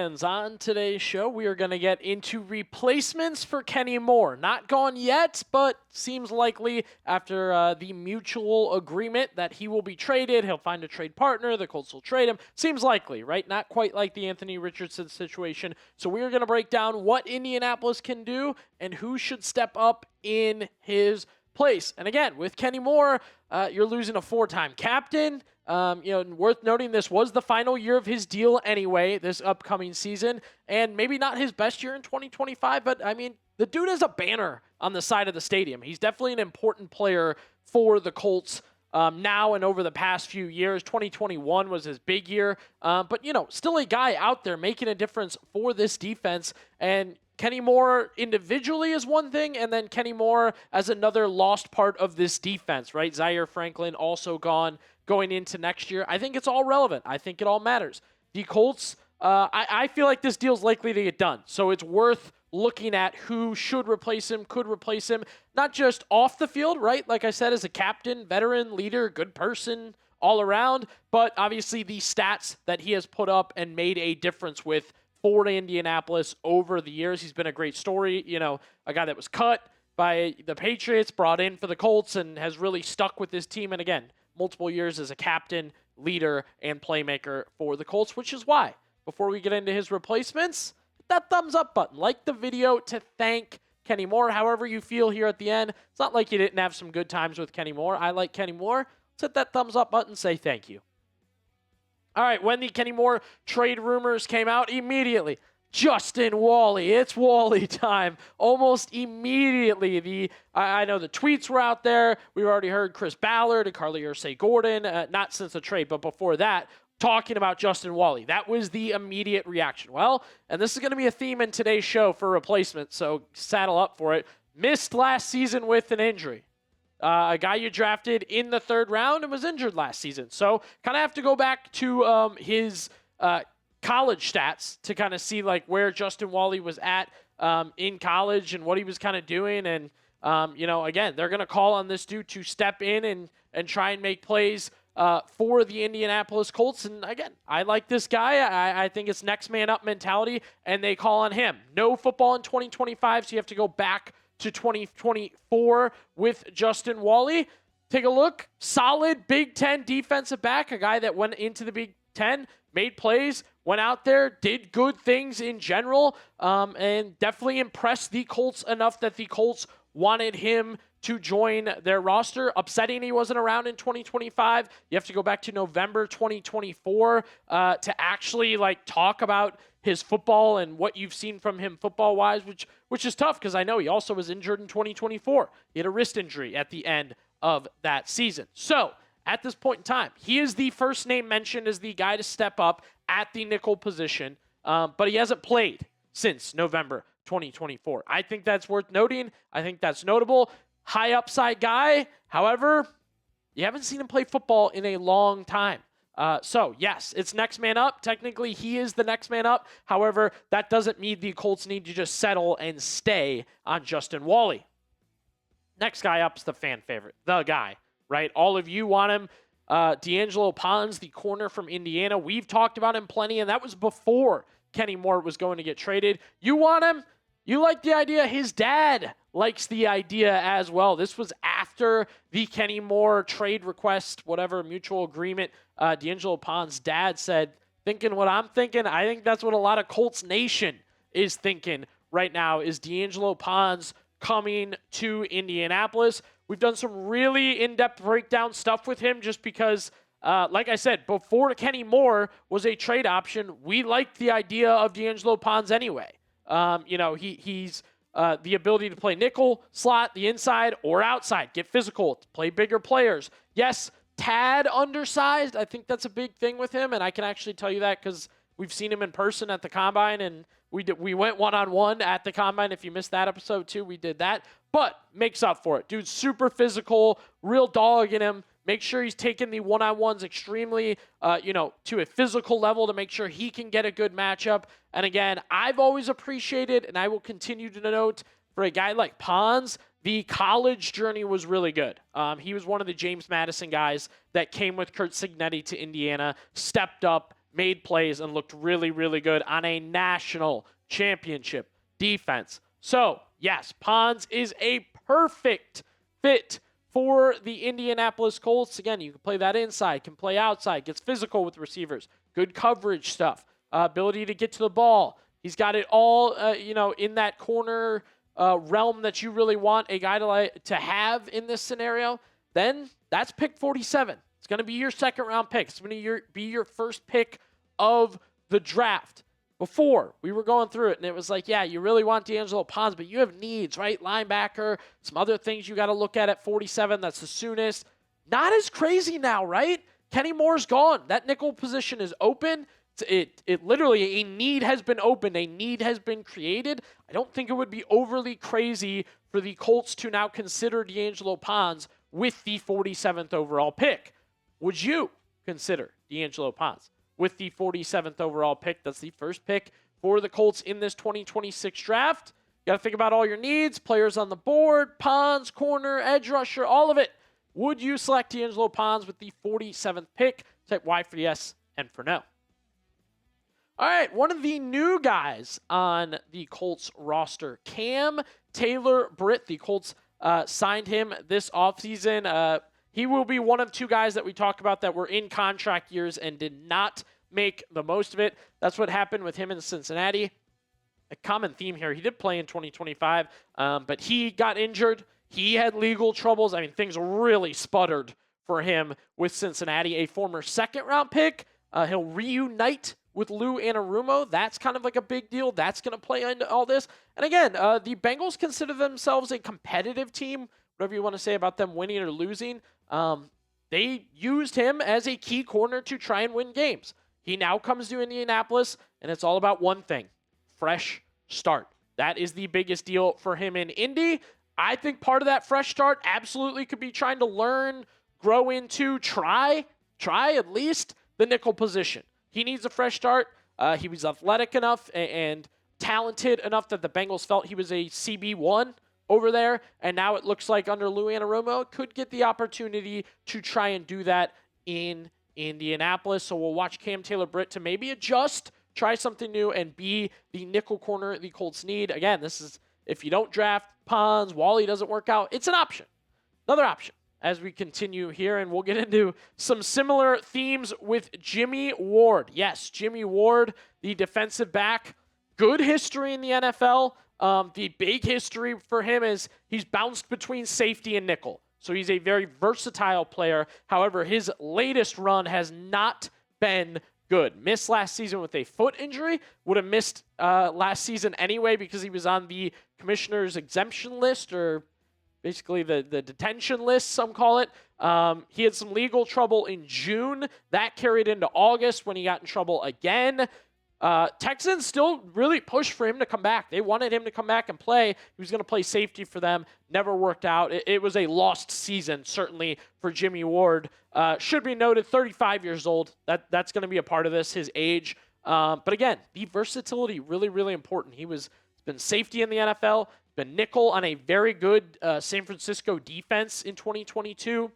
fans, on today's show, we are going to get into replacements for Kenny Moore. Not gone yet, but seems likely after the mutual agreement that he will be traded. He'll find a trade partner. The Colts will trade him. Seems likely, right? Not quite like the Anthony Richardson situation. So we are going to break down what Indianapolis can do and who should step up in his place. And again, with Kenny Moore, you're losing a four-time captain. Worth noting, this was the final year of his deal anyway, this upcoming season, and maybe not his best year in 2025, but I mean, the dude is a banner on the side of the stadium. He's definitely an important player for the Colts now and over the past few years. 2021 was his big year, but still a guy out there making a difference for this defense. And Kenny Moore individually is one thing, and then Kenny Moore as another lost part of this defense, right? Zaire Franklin also gone going into next year. I think it's all relevant. I think it all matters. The Colts, I feel like this deal's likely to get done, so it's worth looking at who should replace him, could replace him, not just off the field, right? Like I said, as a captain, veteran, leader, good person all around, but obviously the stats that he has put up and made a difference with for Indianapolis over the years. He's been a great story, a guy that was cut by the Patriots, brought in for the Colts, and has really stuck with this team. And again, multiple years as a captain, leader, and playmaker for the Colts, which is why, before we get into his replacements, hit that thumbs up button. Like the video to thank Kenny Moore. However you feel here at the end. It's not like you didn't have some good times with Kenny Moore. I like Kenny Moore. Let's hit that thumbs up button, say thank you. All right, when the Kenny Moore trade rumors came out, immediately, Justin Walley. It's Walley time. Almost immediately. I know the tweets were out there. We've already heard Chris Ballard and Carly Ursay-Gordon, not since the trade, but before that, talking about Justin Walley. That was the immediate reaction. Well, and this is going to be a theme in today's show for replacement, so saddle up for it. Missed last season with an injury. A guy you drafted in the third round and was injured last season. So kind of have to go back to his college stats to kind of see like where Justin Walley was at in college and what he was kind of doing. And, again, they're going to call on this dude to step in and try and make plays for the Indianapolis Colts. And again, I like this guy. I think it's next man up mentality, and they call on him. No football in 2025, so you have to go back to 2024 with Justin Walley. Take a look. Solid Big Ten defensive back, a guy that went into the Big Ten, made plays, went out there, did good things in general, and definitely impressed the Colts enough that the Colts wanted him to join their roster. Upsetting he wasn't around in 2025. You have to go back to November 2024 to actually talk about his football and what you've seen from him football-wise, which is tough because I know he also was injured in 2024. He had a wrist injury at the end of that season. So, at this point in time, he is the first name mentioned as the guy to step up at the nickel position, but he hasn't played since November 2024. I think that's worth noting. I think that's notable. High upside guy. However, you haven't seen him play football in a long time. So, yes, it's next man up. Technically, he is the next man up. However, that doesn't mean the Colts need to just settle and stay on Justin Walley. Next guy up is the fan favorite, the guy, right? All of you want him. D'Angelo Pons, the corner from Indiana. We've talked about him plenty, and that was before Kenny Moore was going to get traded. You want him? You like the idea. His dad likes the idea as well. This was after the Kenny Moore trade request, whatever, mutual agreement. D'Angelo Pons' dad said, thinking what I'm thinking, I think that's what a lot of Colts Nation is thinking right now, is D'Angelo Pons coming to Indianapolis. We've done some really in-depth breakdown stuff with him just because, like I said, before Kenny Moore was a trade option, we liked the idea of D'Angelo Pons anyway. He's the ability to play nickel, slot, the inside, or outside, get physical, play bigger players. Yes, tad undersized. I think that's a big thing with him, and I can actually tell you that because we've seen him in person at the Combine, and we went one-on-one at the Combine. If you missed that episode too, we did that. But makes up for it. Dude's super physical, real dog in him. Make sure he's taking the one-on-ones extremely, to a physical level to make sure he can get a good matchup. And again, I've always appreciated, and I will continue to note, for a guy like Pons, the college journey was really good. He was one of the James Madison guys that came with Curt Cignetti to Indiana, stepped up, made plays and looked really, really good on a national championship defense. So, yes, Pons is a perfect fit for the Indianapolis Colts. Again, you can play that inside, can play outside, gets physical with receivers, good coverage stuff, ability to get to the ball. He's got it all, in that corner realm that you really want a guy to have in this scenario. Then that's pick 47. It's going to be your second-round pick. It's going to be your first pick of the draft. Before, we were going through it, and it was like, yeah, you really want D'Angelo Pons, but you have needs, right? Linebacker, some other things you got to look at 47. That's the soonest. Not as crazy now, right? Kenny Moore's gone. That nickel position is open. It literally, a need has been opened. A need has been created. I don't think it would be overly crazy for the Colts to now consider D'Angelo Pons with the 47th overall pick. Would you consider D'Angelo Pons with the 47th overall pick? That's the first pick for the Colts in this 2026 draft. You got to think about all your needs, players on the board, Pons, corner, edge rusher, all of it. Would you select D'Angelo Pons with the 47th pick? Type Y for yes and for no. All right, one of the new guys on the Colts roster, Cam Taylor-Britt. The Colts signed him this offseason. He will be one of two guys that we talked about that were in contract years and did not make the most of it. That's what happened with him in Cincinnati. A common theme here. He did play in 2025, but he got injured. He had legal troubles. I mean, things really sputtered for him with Cincinnati. A former second-round pick. He'll reunite with Lou Anarumo. That's kind of like a big deal. That's going to play into all this. And again, the Bengals consider themselves a competitive team, whatever you want to say about them winning or losing. They used him as a key corner to try and win games. He now comes to Indianapolis, and it's all about one thing: fresh start. That is the biggest deal for him in Indy. I think part of that fresh start absolutely could be trying to learn, grow into, try at least the nickel position. He needs a fresh start. He was athletic enough and talented enough that the Bengals felt he was a CB1 over there, and now it looks like under Lou Anarumo could get the opportunity to try and do that in Indianapolis. So we'll watch Cam Taylor-Britt to maybe adjust, try something new, and be the nickel corner the Colts need. Again, this is if you don't draft Pons, Walley doesn't work out, it's an option. Another option as we continue here, and we'll get into some similar themes with Jimmie Ward. Yes, Jimmie Ward, the defensive back, good history in the NFL. The big history for him is he's bounced between safety and nickel. So he's a very versatile player. However, his latest run has not been good. Missed last season with a foot injury. Would have missed last season anyway because he was on the commissioner's exemption list, or basically the detention list, some call it. He had some legal trouble in June. That carried into August when he got in trouble again. Texans still really pushed for him to come back. They wanted him to come back and play. He was going to play safety for them. Never worked out. It was a lost season, certainly, for Jimmie Ward. Should be noted, 35 years old. That's going to be a part of this, his age. But again, the versatility, really, really important. He's been safety in the NFL, been nickel on a very good San Francisco defense in 2022.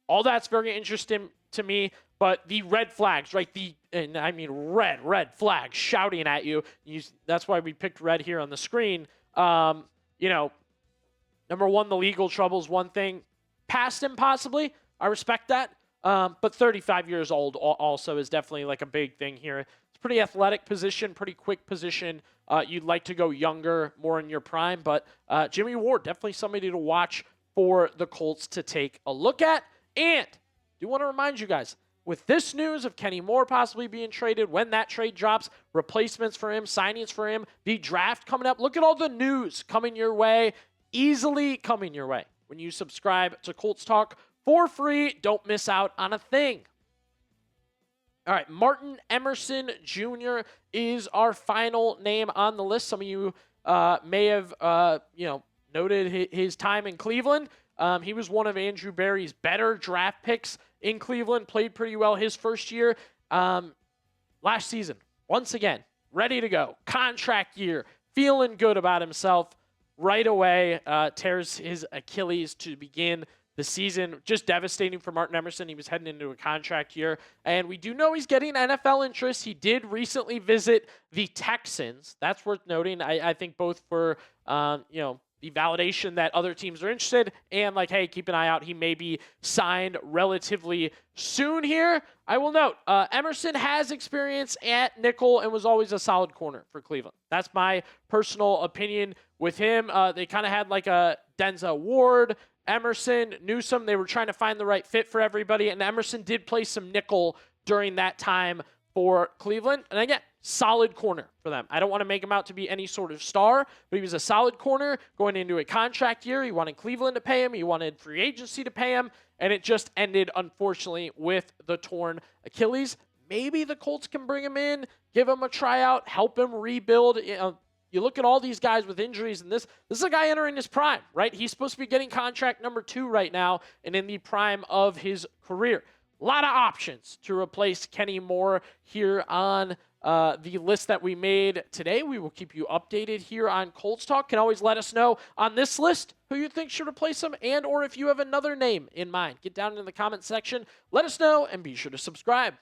All that's very interesting to me. But the red flags, right? Red flags shouting at you. That's why we picked red here on the screen. Number one, the legal trouble is one thing. Past him, possibly. I respect that. But 35 years old also is definitely like a big thing here. It's a pretty athletic position, pretty quick position. You'd like to go younger, more in your prime. But Jimmie Ward, definitely somebody to watch for the Colts to take a look at. And I do want to remind you guys, with this news of Kenny Moore possibly being traded, when that trade drops, replacements for him, signings for him, the draft coming up, look at all the news coming your way, easily coming your way. When you subscribe to Colts Talk for free, don't miss out on a thing. All right, Martin Emerson Jr. is our final name on the list. Some of you may have, noted his time in Cleveland. He was one of Andrew Berry's better draft picks in Cleveland, played pretty well his first year. Last season, once again, ready to go. Contract year, feeling good about himself right away. Tears his Achilles to begin the season. Just devastating for Martin Emerson. He was heading into a contract year, and we do know he's getting NFL interest. He did recently visit the Texans. That's worth noting. I think both for, the validation that other teams are interested and like, hey, keep an eye out. He may be signed relatively soon here. I will note, Emerson has experience at nickel and was always a solid corner for Cleveland. That's my personal opinion with him. They kind of had like a Denzel Ward, Emerson, Newsome. They were trying to find the right fit for everybody, and Emerson did play some nickel during that time for Cleveland. And again, solid corner for them. I don't want to make him out to be any sort of star, but he was a solid corner going into a contract year. He wanted Cleveland to pay him. He wanted free agency to pay him, and it just ended, unfortunately, with the torn Achilles. Maybe the Colts can bring him in, give him a tryout, help him rebuild. You look at all these guys with injuries, and this is a guy entering his prime, right? He's supposed to be getting contract number 2 right now and in the prime of his career. A lot of options to replace Kenny Moore here on the list that we made today. We will keep you updated here on Colts Talk. Can always let us know on this list who you think should replace him, and or if you have another name in mind. Get down in the comment section, let us know, and be sure to subscribe.